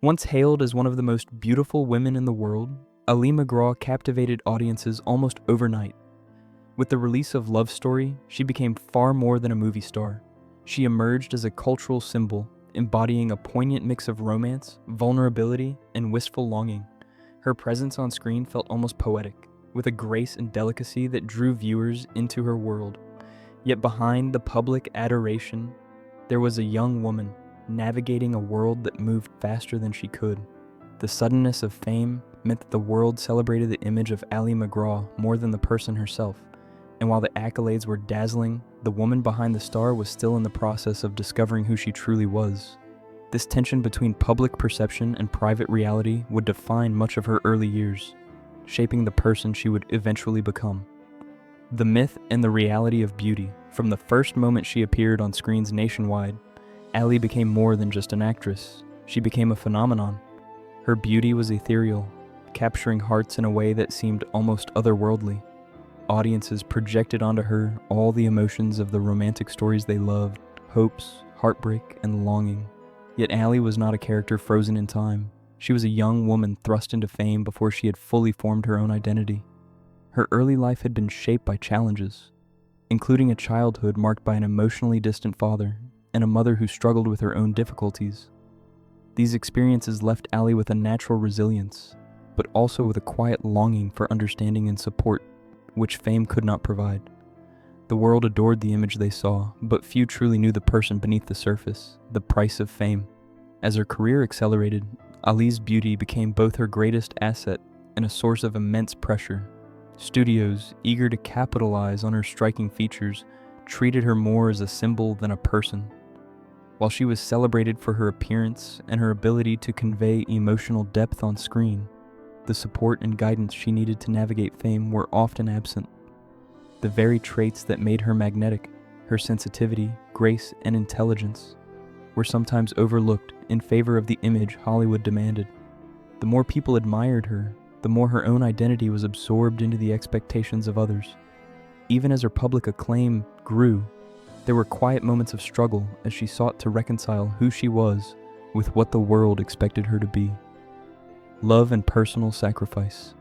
Once hailed as one of the most beautiful women in the world, Ali MacGraw captivated audiences almost overnight. With the release of Love Story, she became far more than a movie star. She emerged as a cultural symbol, embodying a poignant mix of romance, vulnerability, and wistful longing. Her presence on screen felt almost poetic, with a grace and delicacy that drew viewers into her world. Yet behind the public adoration, there was a young woman navigating a world that moved faster than she could. The suddenness of fame meant that the world celebrated the image of Ali MacGraw more than the person herself. And while the accolades were dazzling, the woman behind the star was still in the process of discovering who she truly was. This tension between public perception and private reality would define much of her early years, shaping the person she would eventually become. The myth and the reality of beauty. From the first moment she appeared on screens nationwide, Ali became more than just an actress. She became a phenomenon. Her beauty was ethereal, capturing hearts in a way that seemed almost otherworldly. Audiences projected onto her all the emotions of the romantic stories they loved, hopes, heartbreak, and longing. Yet Ali was not a character frozen in time. She was a young woman thrust into fame before she had fully formed her own identity. Her early life had been shaped by challenges, including a childhood marked by an emotionally distant father and a mother who struggled with her own difficulties. These experiences left Ali with a natural resilience, but also with a quiet longing for understanding and support, which fame could not provide. The world adored the image they saw, but few truly knew the person beneath the surface, the price of fame. As her career accelerated, Ali's beauty became both her greatest asset and a source of immense pressure. Studios, eager to capitalize on her striking features, treated her more as a symbol than a person. While she was celebrated for her appearance and her ability to convey emotional depth on screen, the support and guidance she needed to navigate fame were often absent. The very traits that made her magnetic, her sensitivity, grace, and intelligence, were sometimes overlooked in favor of the image Hollywood demanded. The more people admired her, the more her own identity was absorbed into the expectations of others. Even as her public acclaim grew, there were quiet moments of struggle as she sought to reconcile who she was with what the world expected her to be. Love and personal sacrifice.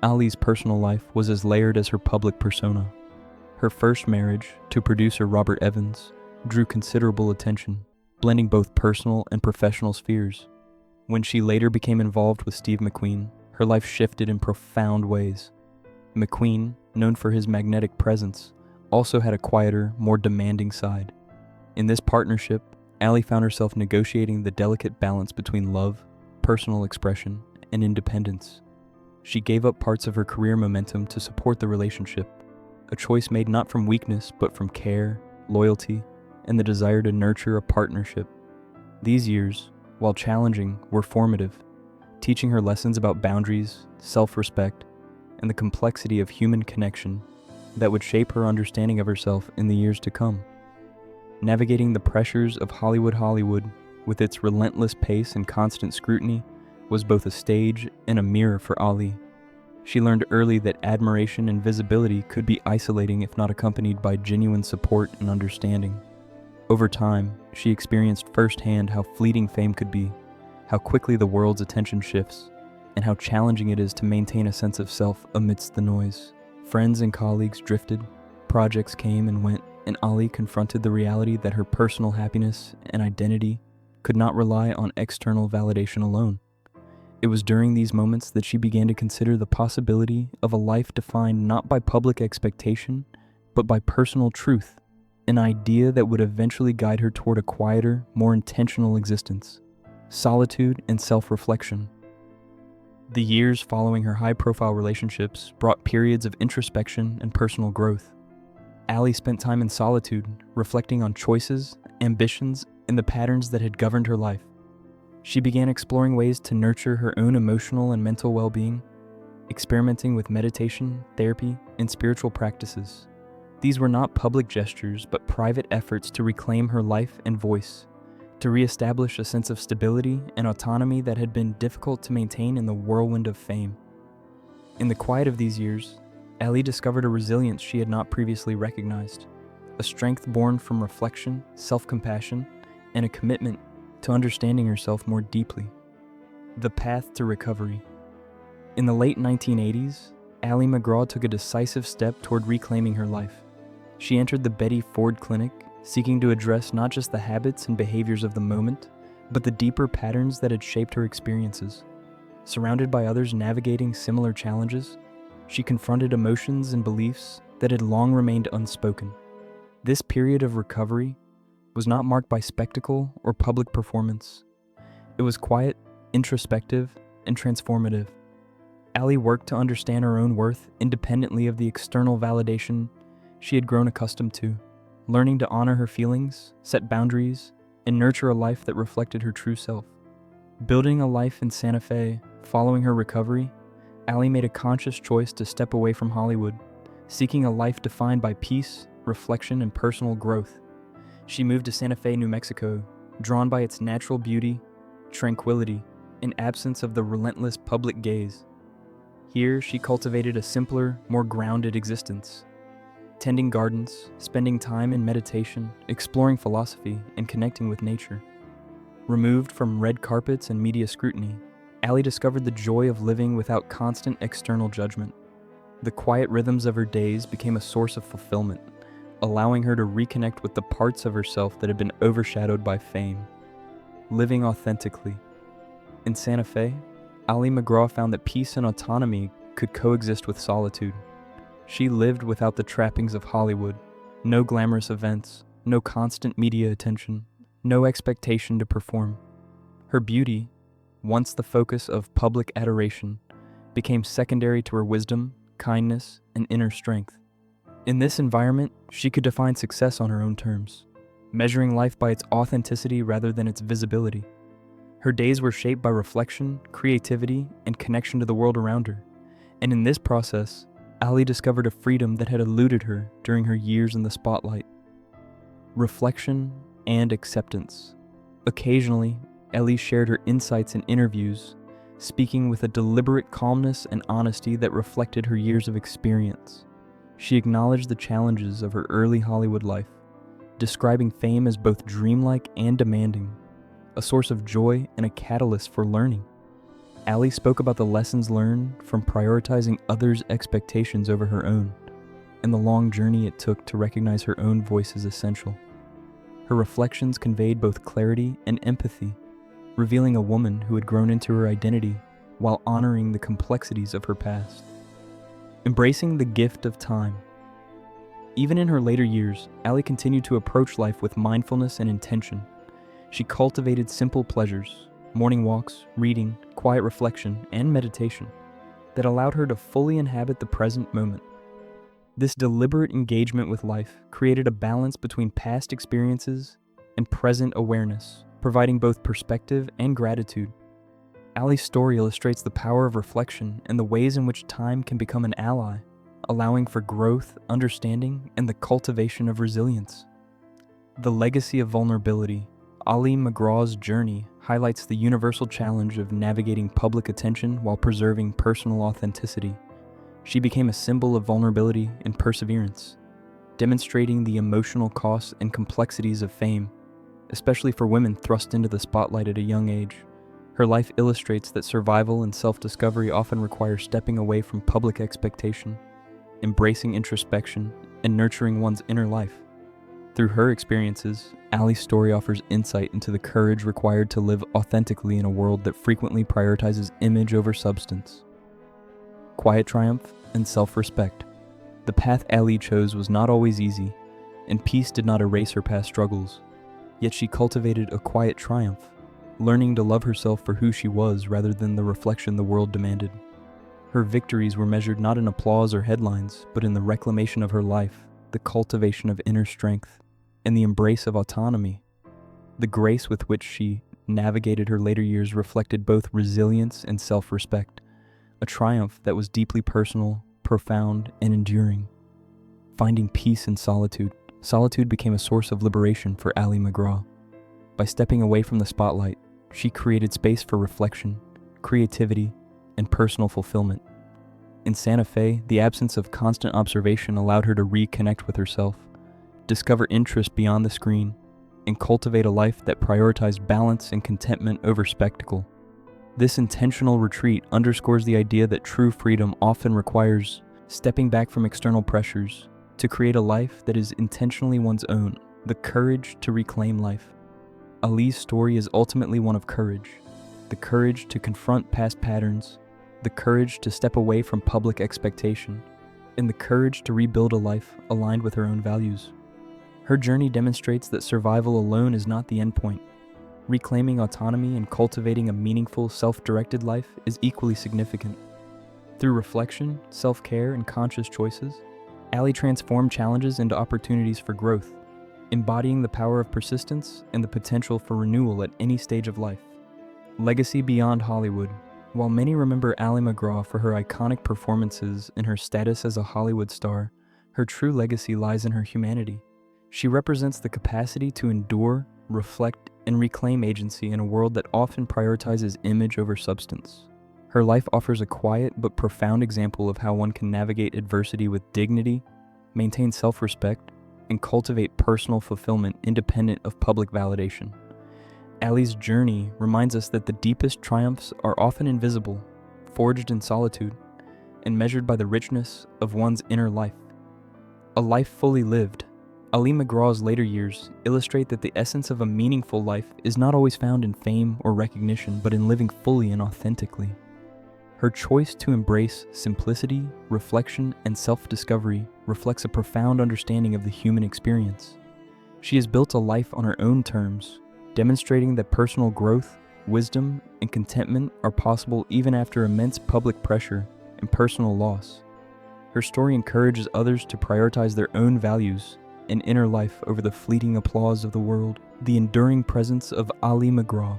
Ali's personal life was as layered as her public persona. Her first marriage, to producer Robert Evans, drew considerable attention, blending both personal and professional spheres. When she later became involved with Steve McQueen, her life shifted in profound ways. McQueen, known for his magnetic presence, also had a quieter, more demanding side. In this partnership, Ali found herself negotiating the delicate balance between love, personal expression, and independence. She gave up parts of her career momentum to support the relationship, a choice made not from weakness but from care, loyalty, and the desire to nurture a partnership. These years, while challenging, were formative, teaching her lessons about boundaries, self-respect, and the complexity of human connection that would shape her understanding of herself in the years to come. Navigating the pressures of Hollywood with its relentless pace and constant scrutiny was both a stage and a mirror for Ali. She learned early that admiration and visibility could be isolating if not accompanied by genuine support and understanding. Over time, she experienced firsthand how fleeting fame could be, how quickly the world's attention shifts, and how challenging it is to maintain a sense of self amidst the noise. Friends and colleagues drifted, projects came and went, and Ali confronted the reality that her personal happiness and identity could not rely on external validation alone. It was during these moments that she began to consider the possibility of a life defined not by public expectation, but by personal truth, an idea that would eventually guide her toward a quieter, more intentional existence, solitude and self-reflection. The years following her high-profile relationships brought periods of introspection and personal growth. Ali spent time in solitude, reflecting on choices, ambitions, and the patterns that had governed her life. She began exploring ways to nurture her own emotional and mental well-being, experimenting with meditation, therapy, and spiritual practices. These were not public gestures, but private efforts to reclaim her life and voice, to reestablish a sense of stability and autonomy that had been difficult to maintain in the whirlwind of fame. In the quiet of these years, Ali discovered a resilience she had not previously recognized, a strength born from reflection, self-compassion, and a commitment to understanding herself more deeply. The path to recovery. In the late 1980s, Ali MacGraw took a decisive step toward reclaiming her life. She entered the Betty Ford Clinic, seeking to address not just the habits and behaviors of the moment, but the deeper patterns that had shaped her experiences. Surrounded by others navigating similar challenges, she confronted emotions and beliefs that had long remained unspoken. This period of recovery was not marked by spectacle or public performance. It was quiet, introspective, and transformative. Ali worked to understand her own worth independently of the external validation she had grown accustomed to, learning to honor her feelings, set boundaries, and nurture a life that reflected her true self. Building a life in Santa Fe following her recovery, Ali made a conscious choice to step away from Hollywood, seeking a life defined by peace, reflection, and personal growth. She moved to Santa Fe, New Mexico, drawn by its natural beauty, tranquility, and absence of the relentless public gaze. Here, she cultivated a simpler, more grounded existence, tending gardens, spending time in meditation, exploring philosophy, and connecting with nature. Removed from red carpets and media scrutiny, Ali discovered the joy of living without constant external judgment. The quiet rhythms of her days became a source of fulfillment, allowing her to reconnect with the parts of herself that had been overshadowed by fame. Living authentically. In Santa Fe, Ali MacGraw found that peace and autonomy could coexist with solitude. She lived without the trappings of Hollywood, no glamorous events, no constant media attention, no expectation to perform. Her beauty, once the focus of public adoration, became secondary to her wisdom, kindness, and inner strength. In this environment, she could define success on her own terms, measuring life by its authenticity rather than its visibility. Her days were shaped by reflection, creativity, and connection to the world around her, and in this process, Ali discovered a freedom that had eluded her during her years in the spotlight. Reflection and acceptance. Occasionally, Ali shared her insights in interviews, speaking with a deliberate calmness and honesty that reflected her years of experience. She acknowledged the challenges of her early Hollywood life, describing fame as both dreamlike and demanding, a source of joy and a catalyst for learning. Ali spoke about the lessons learned from prioritizing others' expectations over her own, and the long journey it took to recognize her own voice as essential. Her reflections conveyed both clarity and empathy, revealing a woman who had grown into her identity while honoring the complexities of her past. Embracing the gift of time. Even in her later years, Ali continued to approach life with mindfulness and intention. She cultivated simple pleasures, morning walks, reading, quiet reflection, and meditation that allowed her to fully inhabit the present moment. This deliberate engagement with life created a balance between past experiences and present awareness, providing both perspective and gratitude. Ali's story illustrates the power of reflection and the ways in which time can become an ally, allowing for growth, understanding, and the cultivation of resilience. The legacy of vulnerability. Ali MacGraw's journey highlights the universal challenge of navigating public attention while preserving personal authenticity. She became a symbol of vulnerability and perseverance, demonstrating the emotional costs and complexities of fame, especially for women thrust into the spotlight at a young age. Her life illustrates that survival and self-discovery often require stepping away from public expectation, embracing introspection, and nurturing one's inner life. Through her experiences, Ali's story offers insight into the courage required to live authentically in a world that frequently prioritizes image over substance. Quiet triumph and self-respect. The path Ali chose was not always easy, and peace did not erase her past struggles. Yet she cultivated a quiet triumph, learning to love herself for who she was rather than the reflection the world demanded. Her victories were measured not in applause or headlines, but in the reclamation of her life, the cultivation of inner strength, and the embrace of autonomy. The grace with which she navigated her later years reflected both resilience and self-respect, a triumph that was deeply personal, profound, and enduring. Finding peace in solitude, solitude became a source of liberation for Ali MacGraw. By stepping away from the spotlight, she created space for reflection, creativity, and personal fulfillment. In Santa Fe, the absence of constant observation allowed her to reconnect with herself, discover interest beyond the screen, and cultivate a life that prioritized balance and contentment over spectacle. This intentional retreat underscores the idea that true freedom often requires stepping back from external pressures to create a life that is intentionally one's own, the courage to reclaim life. Ali's story is ultimately one of courage, the courage to confront past patterns, the courage to step away from public expectation, and the courage to rebuild a life aligned with her own values. Her journey demonstrates that survival alone is not the endpoint. Reclaiming autonomy and cultivating a meaningful, self-directed life is equally significant. Through reflection, self-care, and conscious choices, Ali transformed challenges into opportunities for growth, embodying the power of persistence and the potential for renewal at any stage of life. Legacy beyond Hollywood. While many remember Ali MacGraw for her iconic performances and her status as a Hollywood star, her true legacy lies in her humanity. She represents the capacity to endure, reflect, and reclaim agency in a world that often prioritizes image over substance. Her life offers a quiet but profound example of how one can navigate adversity with dignity, maintain self-respect, and cultivate personal fulfillment independent of public validation. Ali's journey reminds us that the deepest triumphs are often invisible, forged in solitude, and measured by the richness of one's inner life. A life fully lived. Ali MacGraw's later years illustrate that the essence of a meaningful life is not always found in fame or recognition, but in living fully and authentically. Her choice to embrace simplicity, reflection, and self-discovery reflects a profound understanding of the human experience. She has built a life on her own terms, demonstrating that personal growth, wisdom, and contentment are possible even after immense public pressure and personal loss. Her story encourages others to prioritize their own values and inner life over the fleeting applause of the world. The enduring presence of Ali MacGraw.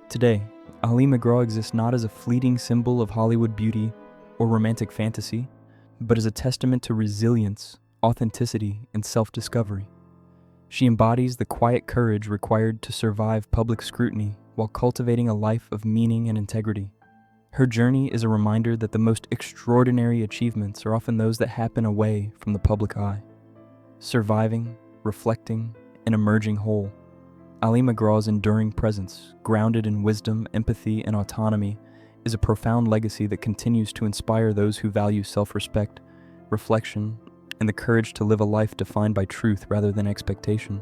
Today, Ali MacGraw exists not as a fleeting symbol of Hollywood beauty or romantic fantasy, but as a testament to resilience, authenticity, and self-discovery. She embodies the quiet courage required to survive public scrutiny while cultivating a life of meaning and integrity. Her journey is a reminder that the most extraordinary achievements are often those that happen away from the public eye. Surviving, reflecting, and emerging whole, Ali MacGraw's enduring presence, grounded in wisdom, empathy, and autonomy, is a profound legacy that continues to inspire those who value self-respect, reflection, and the courage to live a life defined by truth rather than expectation.